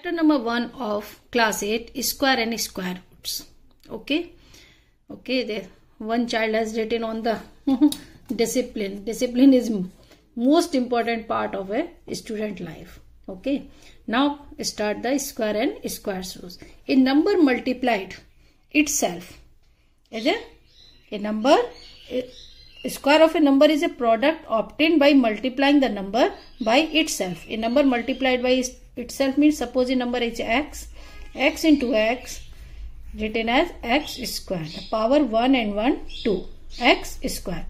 Chapter number 1 of class 8, square and square roots. Okay, there one child has written on the discipline. Discipline is most important part of a student life. Okay, now start the square and square roots. A number multiplied itself is a number. Square of a number is a product obtained by multiplying the number by itself. A number multiplied by itself means, suppose a number is x into x, written as x square. The power 1 and 1, 2, x square.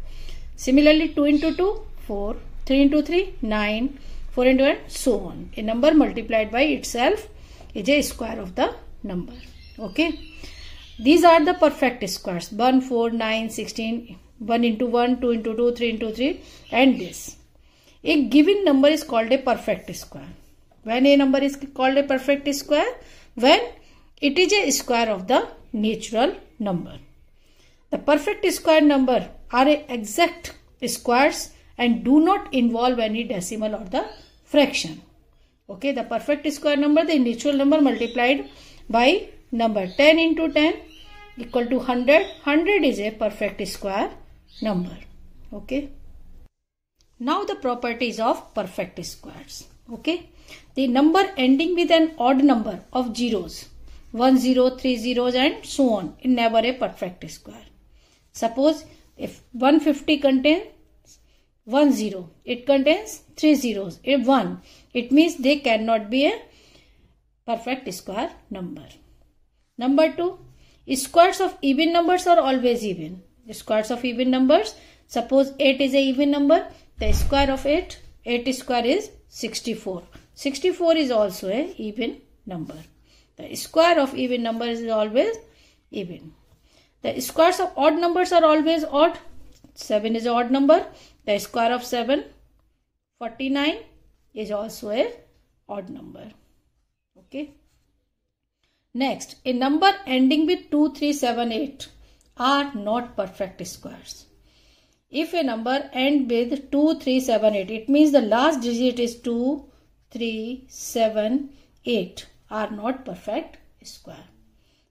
Similarly, 2 into 2, 4, 3 into 3, 9, 4 into 1, so on. A number multiplied by itself is a square of the number. Okay. These are the perfect squares. 1, 4, 9, 16, 1 into 1, 2 into 2, 3 into 3, and this. A given number is called a perfect square. When a number is called a perfect square? When it is a square of the natural number. The perfect square number are exact squares and do not involve any decimal or the fraction. Okay, the perfect square number, the natural number multiplied by number. 10 into 10 equal to 100. 100 is a perfect square number. Okay. Now the properties of perfect squares. Okay. The number ending with an odd number of zeros, 1 0, 3 zeros and so on, is never a perfect square. Suppose if 150 contains 1 0, it contains 3 zeros, a 1, it means they cannot be a perfect square number. Number 2, squares of even numbers are always even. The squares of even numbers, suppose 8 is a even number, the square of 8 square is 64. 64 is also a even number. The square of even numbers is always even. The squares of odd numbers are always odd. 7 is an odd number. The square of 7, 49, is also a odd number. Okay. Next, a number ending with 2, 3, 7, 8 are not perfect squares. If a number ends with 2, 3, 7, 8, it means the last digit is 2, 3, 7, 8 are not perfect square.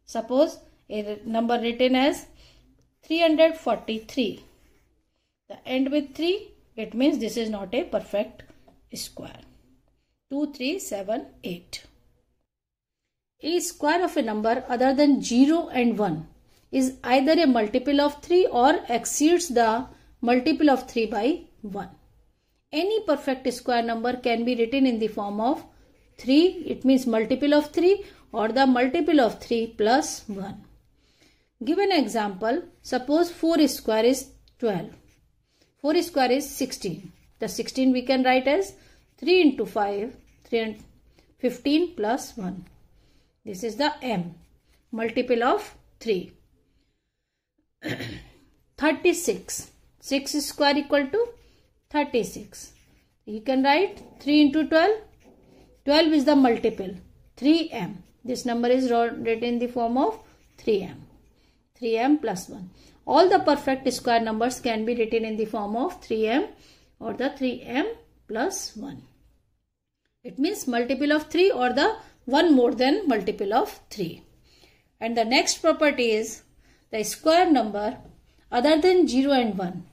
Suppose a number written as 343. The end with 3, it means this is not a perfect square. 2, 3, 7, 8. A square of a number other than 0 and 1 is either a multiple of 3 or exceeds the multiple of 3 by 1. Any perfect square number can be written in the form of 3, it means multiple of 3, or the multiple of 3 plus 1. Give an example. Suppose 4 square is 12. 4 square is 16. The 16 we can write as 3 into 5, 3 and 15 plus 1. This is the m, multiple of 3. 36. 6 square equal to 36. You can write 3 into 12. 12 is the multiple. 3m. This number is written in the form of 3m. 3m plus 1. All the perfect square numbers can be written in the form of 3m or the 3m plus 1. It means multiple of 3 or the 1 more than multiple of 3. And the next property is the square number other than 0 and 1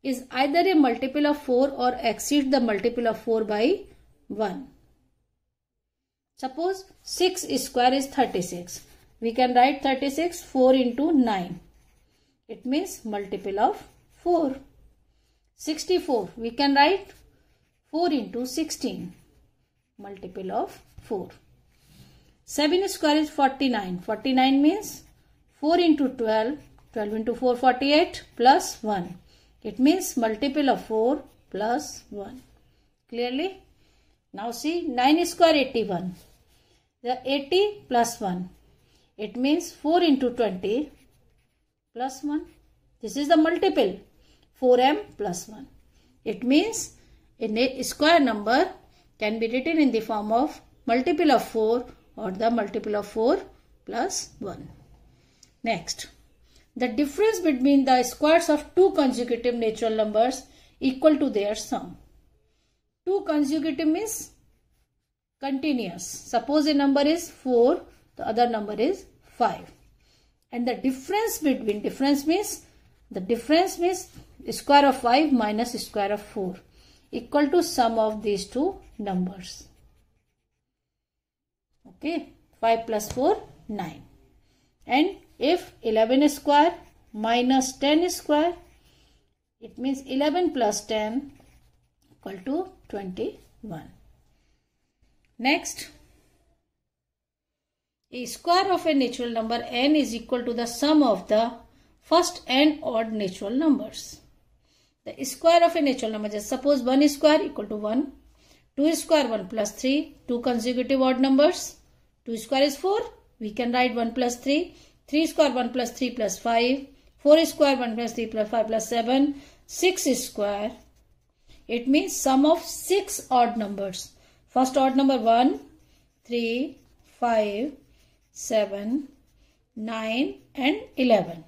is either a multiple of 4 or exceeds the multiple of 4 by 1. Suppose 6 square is 36. We can write 36 4 into 9. It means multiple of 4. 64. We can write 4 into 16. Multiple of 4. 7 square is 49. 49 means 4 into 12. 12 into 4, 48 plus 1. It means multiple of 4 plus 1. Clearly? Now see, 9 square 81. The 80 plus 1. It means 4 into 20 plus 1. This is the multiple. 4m plus 1. It means a square number can be written in the form of multiple of 4 or the multiple of 4 plus 1. Next. The difference between the squares of two consecutive natural numbers equal to their sum. Two consecutive means continuous. Suppose a number is 4, the other number is 5. And the difference means square of 5 minus square of 4 equal to sum of these two numbers. Okay, 5 plus 4, 9. And if 11 square minus 10 square, it means 11 plus 10 equal to 21. Next, a square of a natural number n is equal to the sum of the first n odd natural numbers. The square of a natural number, just suppose 1 square equal to 1, 2 square 1 plus 3, 2 consecutive odd numbers, 2 square is 4, we can write 1 plus 3, 3 square 1 plus 3 plus 5, 4 square 1 plus 3 plus 5 plus 7, 6 square. It means sum of 6 odd numbers. First odd number 1, 3, 5, 7, 9 and 11.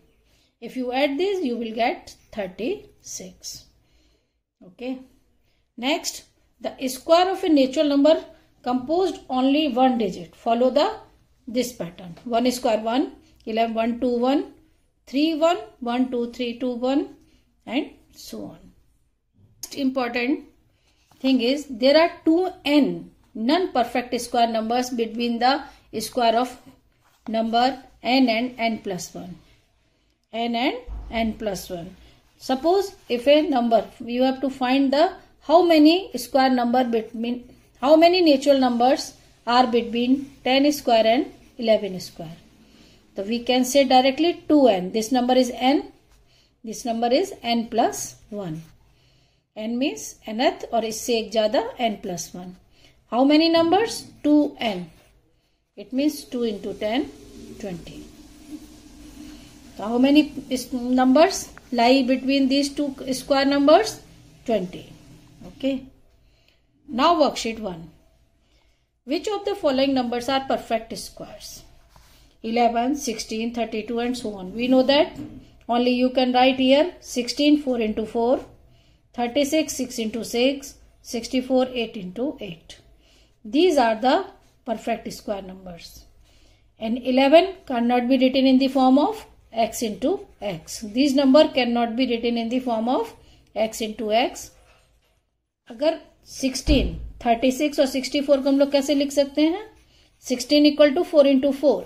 If you add this, you will get 36. Okay. Next, the square of a natural number composed only one digit. Follow this pattern. 1 square 1, 11 1 2 1, 3 1, 1 2 3 2 1 and so on. Next important thing is there are 2n non-perfect square numbers between the square of number n and n plus 1. N and n plus 1. Suppose if a number, you have to find how many natural numbers are between 10 square and 11 square. So we can say directly 2n. This number is n. This number is n plus 1. n means nth और इससे एक ज़्यादा n plus 1. How many numbers? 2n. It means 2 into 10, 20. So how many numbers lie between these two square numbers? 20. Okay. Now worksheet 1. Which of the following numbers are perfect squares? 11, 16, 32 and so on. We know that only you can write here 16 4 into 4, 36 6 into 6, 64 8 into 8. These are the perfect square numbers. And 11 cannot be written in the form of x into x. These number cannot be written in the form of x into x. अगर 16, 36 और 64 को हम लोग कैसे लिख सकते हैं? 16 equal to 4 into 4.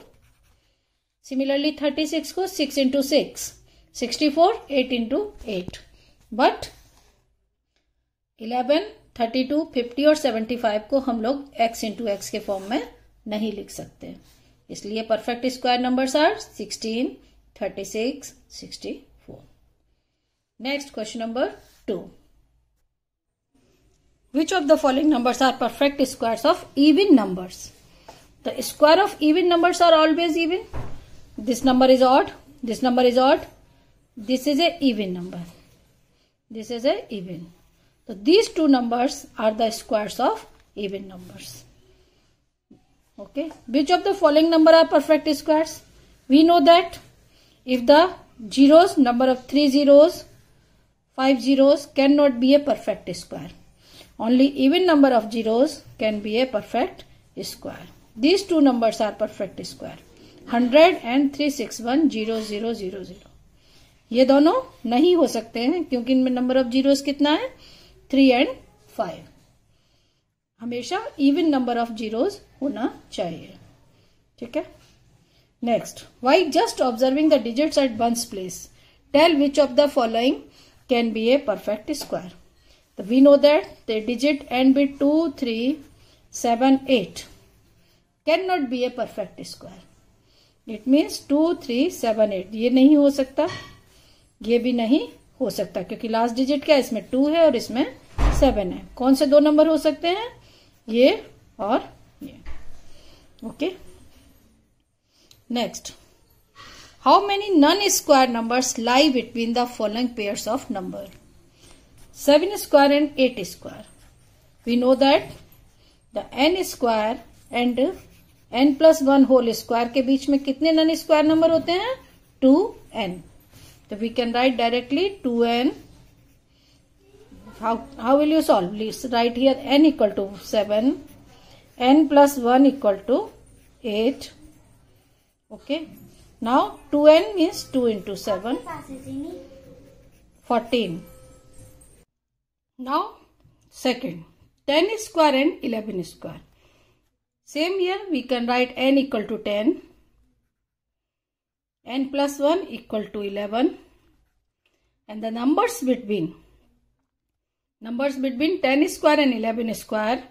Similarly 36 को 6 इंटू 6, 64 8 इंटू 8. बट 11, 32, 50 और 75 को हम लोग x इंटू एक्स के फॉर्म में नहीं लिख सकते. इसलिए perfect square numbers are 16, 36, 64. Next question number 2. Which of the following numbers are perfect squares of even numbers? The square of even numbers are always even. This number is odd. This number is odd. This is a even number. This is a even. So these two numbers are the squares of even numbers. Okay. Which of the following number are perfect squares? We know that if the zeros, number of 3 zeros, 5 zeros cannot be a perfect square. Only even number of zeros can be a perfect square. These two numbers are perfect square. 100 and 361 0 0 0 0. ये दोनों नहीं हो सकते हैं क्योंकि इनमें number of zeros कितना है? 3 and 5. हमेशा इवन नंबर ऑफ जीरोस होना चाहिए. ठीक है. Next, while just observing the digits at one's place, tell which of the following can be a perfect square. So we know that the digit end with 2, 3, 7, 8 cannot be a perfect square. It means 2, 3, 7, 8. ये नहीं हो सकता, ये भी नहीं हो सकता क्योंकि लास्ट डिजिट क्या है? इसमें 2 है और इसमें 7 है. कौन से दो नंबर हो सकते हैं? ये और ये. Okay. Next, how many non-square numbers lie between the following pairs of number? 7 square and 8 square. We know that the n square and n plus 1 whole square के बीच में कितने non-square number होते हैं? 2n. So we can write directly 2n. How will you solve? Let's write here n equal to 7, n plus 1 equal to 8. Okay. Now 2n means 2 into 7. 14. Now second, 10 square and 11 square. Same here we can write n equal to 10. N plus 1 equal to 11. And the numbers between 10 square and 11 square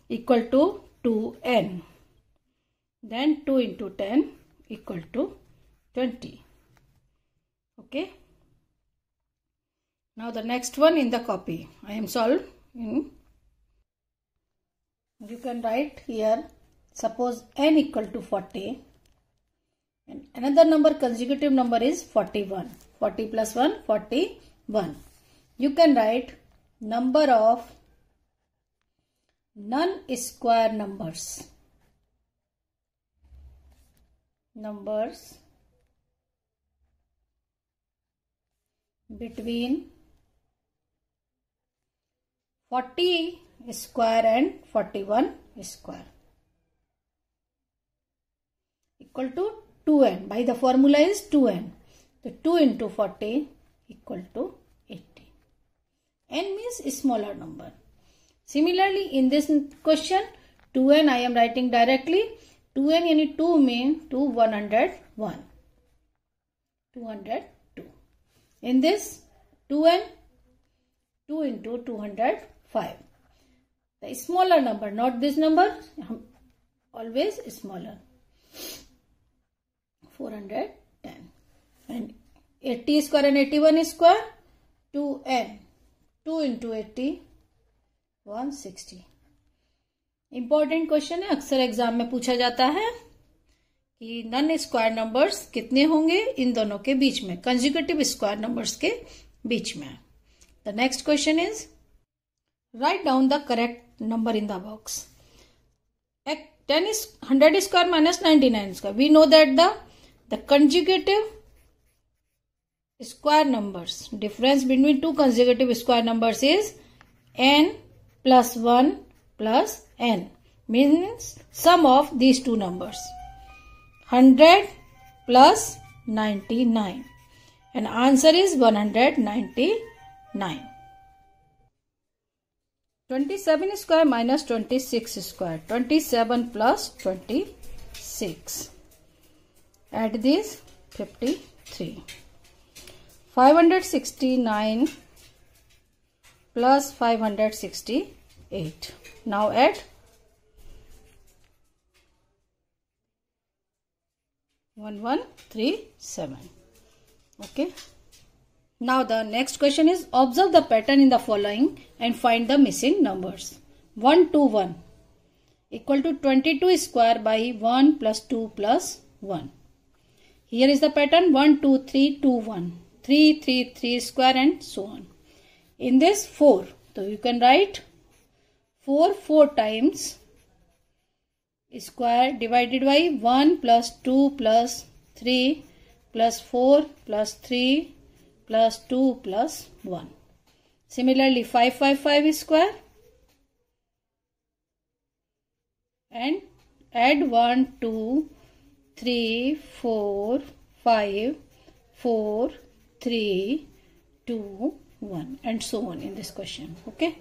equal to 2n. Then 2 into 10 equal to 20. Okay. Now the next one in the copy. I am solving. You can write here, suppose n equal to 40. And another number, consecutive number is 41. 40 plus 1, 41. You can write number of non-square numbers. Numbers between 40 square and 41 square equal to 2n. By the formula is 2n. So 2 into 40 equal to 80. N means smaller number. Similarly, in this question, 2n I am writing directly. 2n यानी 2 में 2 101. 202. In this 2n, 2 into 205. The smaller number, not this number, always smaller. 410. And 80 square and 81 square, 2n. 2 into 80, 160. Important question है, अक्सर exam में पूछा जाता है कि non square numbers कितने होंगे इन दोनों के बीच में, कंसेक्यूटिव स्क्वायर नंबर्स के बीच में. The next question is write down the correct number in the box. 10 is 100 square minus 99 square. We know that the consecutive square numbers, difference between two consecutive square numbers is n plus 1 plus n, means sum of these two numbers. 100 plus 99, and answer is 199. 27 square minus 26 square. 27 plus 26. Add this, 53. 569 plus 568. Now add 1137. Okay. Now the next question is observe the pattern in the following and find the missing numbers. 1 to 1 equal to 22 square by 1 plus 2 plus 1. Here is the pattern 1, 2, 3, 2, 1. 3, 3, 3 square and so on. In this 4, so you can write 4 times square divided by 1 plus 2 plus 3 plus 4 plus 3 plus 2 plus 1. Similarly 5 square and add 1, 2, 3, 4, 5, 4, 3, 2, 1 and so on in this question. Okay.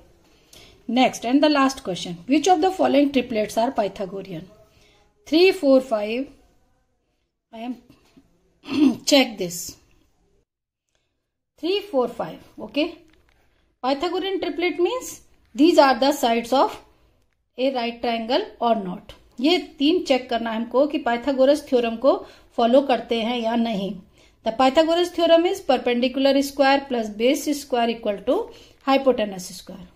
Next and the last question. Which of the following triplets are Pythagorean? 3, 4, 5. I am check this. 3, 4, 5. Okay. Pythagorean triplet means these are the sides of a right triangle or not. ये 3 check करना है हमको कि Pythagoras theorem को follow करते हैं या नहीं. The Pythagoras theorem is perpendicular square plus base square equal to hypotenuse square.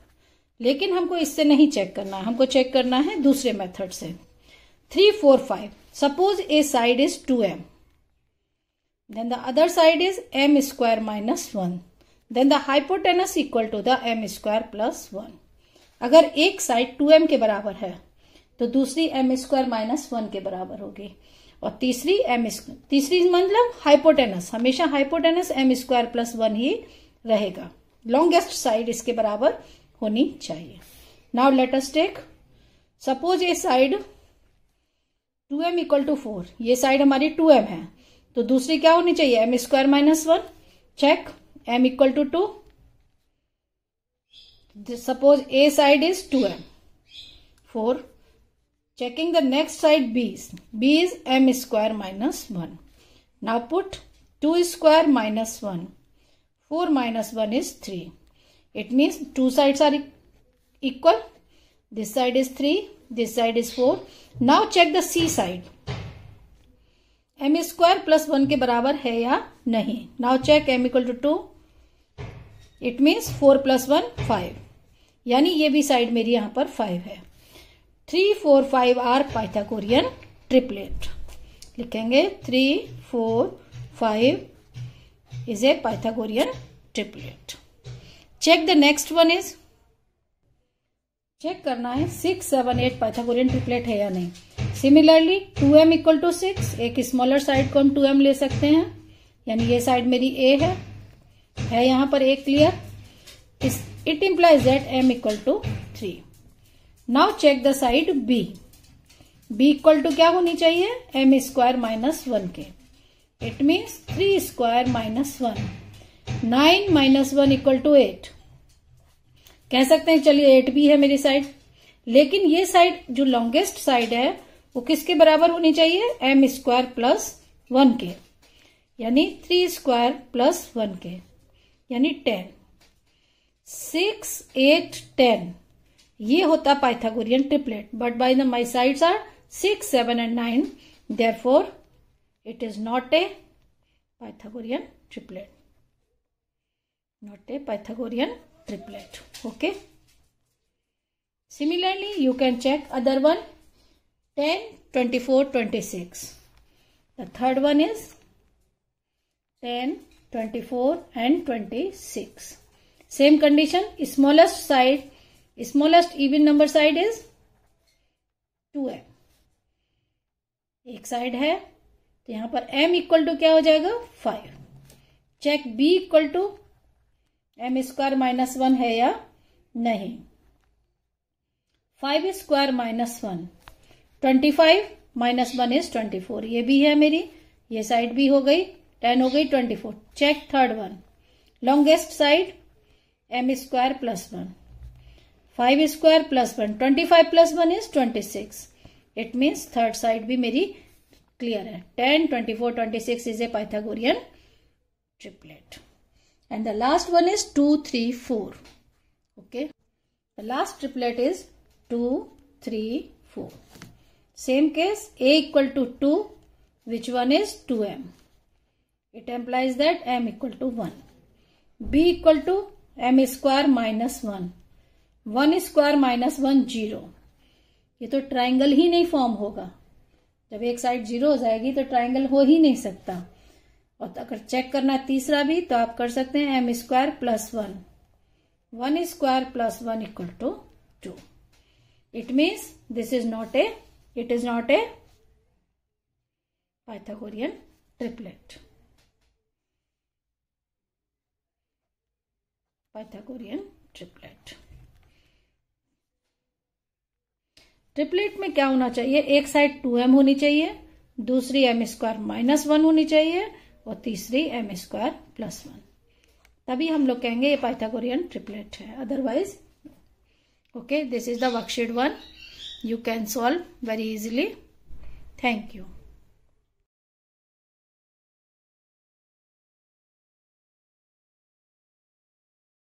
लेकिन हमको इससे नहीं चेक करना है, हमको चेक करना है दूसरे मेथड से. 3, 4, 5. Suppose A side is 2m, then the other side is m square minus 1, then the hypotenuse equal to the m square plus 1. अगर एक साइड 2m के बराबर है तो दूसरी m स्क्वायर माइनस 1 के बराबर होगी और तीसरी मतलब हाइपोटेनस, हमेशा हाइपोटेनस m स्क्वायर प्लस 1 ही रहेगा. लॉन्गेस्ट साइड इसके बराबर होनी चाहिए. Now let us take suppose ये साइड 2m इक्वल टू 4, ये साइड हमारी 2m है, तो दूसरी क्या होनी चाहिए, m square minus 1। Check m equal to 2, suppose A side is 2m. 4. Checking the next side B is m square minus 1. Now put 2 square minus 1. 4 minus 1 is 3. It means two sides are equal. This side is 3, this side is 4. Now check the C side. m square plus 1 के बराबर है या नहीं. Now check m equal to 2. It means 4 plus 1 5. यानी ये भी side मेरी यहां पर 5 है. 3, 4, 5 आर पाइथागोरियन ट्रिपलेट. लिखेंगे 3, 4, 5 is a Pythagorean triplet. Check the next one is, check करना है 6, 7, 8 पाइथागोरियन ट्रिपलेट है या नहीं. सिमिलरली 2m इक्वल टू 6, एक स्मॉलर साइड को हम 2m ले सकते हैं, यानी ये साइड मेरी a है यहां पर a clear. It implies that m equal to 3. Now check the side B. B equal to क्या होनी चाहिए, m square minus 1 के. It means 3 square minus 1. 9 minus 1 equal to 8. कह सकते हैं चलिए 8 भी है मेरी साइड, लेकिन ये साइड जो लॉन्गेस्ट साइड है वो किसके बराबर होनी चाहिए, m स्क्वायर प्लस 1 के, यानी 3 स्क्वायर प्लस 1 के, यानी 10. 6, 8, 10 ये होता Pythagorean triplet. But by the my sides are 6, 7 and 9, therefore it is not a Pythagorean triplet. Not a Pythagorean triplet. Okay. Similarly, you can check other one 10, 24, 26. The third one is 10, 24 and 26. Same condition, smallest side, smallest even number side is 2m. एक side है तो यहां पर m equal to क्या हो जाएगा 5. Check b equal to m square minus 1 है या नहीं. 5 स्क्वायर माइनस 1, 25 माइनस 1 इज 24, ये भी है मेरी, ये साइड भी हो गई, 10 हो गई 24. Check third one, longest side m square plus 1, 5 square plus 1, 25 plus 1 is 26. It means third side भी मेरी क्लियर है. 10, 24, 26 is a Pythagorean triplet. And the last one is 2, 3, 4. Okay, the last triplet is 2, 3, 4. Same case, a equal to 2, which one is 2m. It implies that m equal to 1. b equal to m square minus 1, 1 square minus 1 0. ये तो triangle ही नहीं form होगा. जब एक side 0 हो जाएगी तो triangle हो ही नहीं सकता. और अगर चेक करना तीसरा भी तो आप कर सकते हैं m square plus 1, 1 square plus 1 equal to 2. It means this is not a, it is not a Pythagorean triplet. Pythagorean triplet. Triplet में क्या होना चाहिए, एक साइड 2m होनी चाहिए, दूसरी m स्क्वायर माइनस 1 होनी चाहिए और तीसरी m स्क्वायर प्लस 1. तभी हम लोग कहेंगे ये पाइथागोरियन ट्रिपलेट है, otherwise. Okay, this is the worksheet 1. You can solve very easily. Thank you.